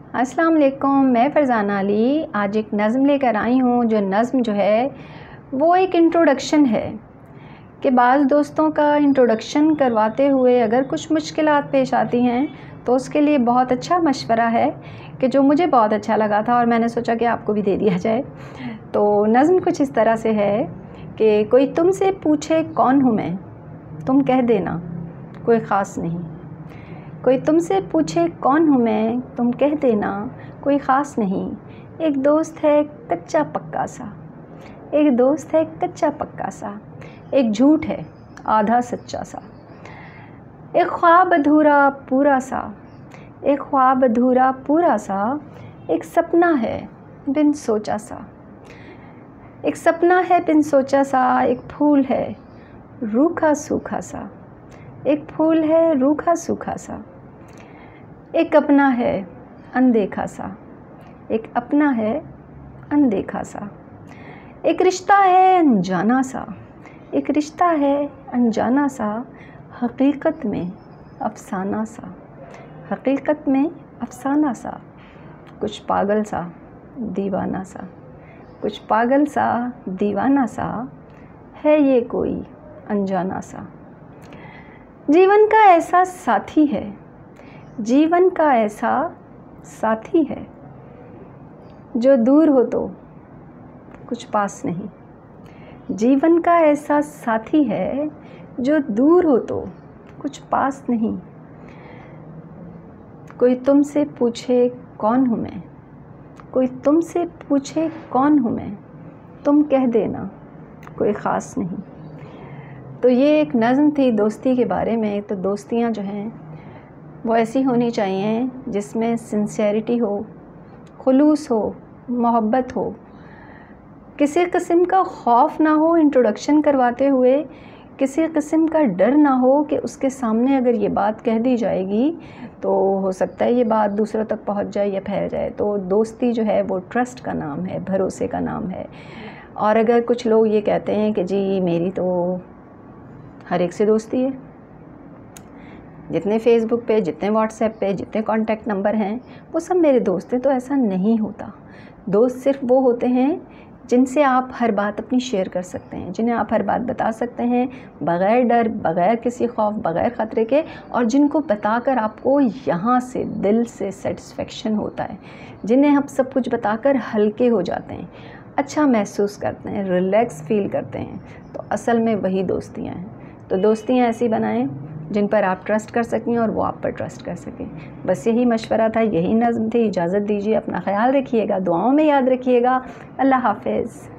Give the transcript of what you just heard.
अस्सलाम वालेकुम, मैं फ़रज़ाना अली आज एक नज़म लेकर आई हूँ। जो नज़म जो है वो एक इंट्रोडक्शन है कि बाज़ दोस्तों का इंट्रोडक्शन करवाते हुए अगर कुछ मुश्किलात पेश आती हैं तो उसके लिए बहुत अच्छा मशवरा है कि जो मुझे बहुत अच्छा लगा था और मैंने सोचा कि आपको भी दे दिया जाए। तो नज़म कुछ इस तरह से है कि कोई तुमसे पूछे कौन हूँ मैं, तुम कह देना कोई ख़ास नहीं। कोई तुमसे पूछे कौन हूँ मैं, तुम कह देना कोई ख़ास नहीं। एक दोस्त है कच्चा पक्का सा, एक दोस्त है कच्चा पक्का सा, एक झूठ है आधा सच्चा सा, एक ख्वाब अधूरा पूरा सा, एक ख्वाब अधूरा पूरा सा, एक सपना है बिन सोचा सा, एक सपना है बिन सोचा सा, एक फूल है रूखा सूखा सा, एक फूल है रूखा सूखा सा, एक अपना है अनदेखा सा, एक अपना है अनदेखा सा, एक रिश्ता है अनजाना सा, एक रिश्ता है अनजाना सा, हकीकत में अफसाना सा, हकीकत में अफसाना सा, कुछ पागल सा दीवाना सा, कुछ पागल सा दीवाना सा, है ये कोई अनजाना सा। जीवन का ऐसा साथी है, जीवन का ऐसा साथी है, जो दूर हो तो कुछ पास नहीं। जीवन का ऐसा साथी है जो दूर हो तो कुछ पास नहीं। कोई तुमसे पूछे कौन हूँ मैं, कोई तुमसे पूछे कौन हूँ मैं, तुम कह देना कोई ख़ास नहीं। तो ये एक नज़म थी दोस्ती के बारे में। तो दोस्तियाँ जो हैं वो ऐसी होनी चाहिए जिसमें सिंसेरिटी हो, खुलूस हो, मोहब्बत हो, किसी किस्म का खौफ ना हो इंट्रोडक्शन करवाते हुए, किसी किस्म का डर ना हो कि उसके सामने अगर ये बात कह दी जाएगी तो हो सकता है ये बात दूसरों तक पहुंच जाए या फैल जाए। तो दोस्ती जो है वो ट्रस्ट का नाम है, भरोसे का नाम है। और अगर कुछ लोग ये कहते हैं कि जी मेरी तो हर एक से दोस्ती है, जितने फेसबुक पे, जितने व्हाट्सएप पे, जितने कॉन्टैक्ट नंबर हैं वो सब मेरे दोस्त हैं, तो ऐसा नहीं होता। दोस्त सिर्फ वो होते हैं जिनसे आप हर बात अपनी शेयर कर सकते हैं, जिन्हें आप हर बात बता सकते हैं बग़ैर डर, बग़ैर किसी खौफ, बग़ैर ख़तरे के, और जिनको बताकर आपको यहाँ से दिल से सेटिस्फेक्शन होता है, जिन्हें आप सब कुछ बताकर हल्के हो जाते हैं, अच्छा महसूस करते हैं, रिलैक्स फील करते हैं। तो असल में वही दोस्तियाँ हैं। तो दोस्तियाँ ऐसी बनाएं जिन पर आप ट्रस्ट कर सकें और वो आप पर ट्रस्ट कर सकें। बस यही मशवरा था, यही नज़्म थी। इजाज़त दीजिए, अपना ख्याल रखिएगा, दुआओं में याद रखिएगा। अल्लाह हाफ़िज़।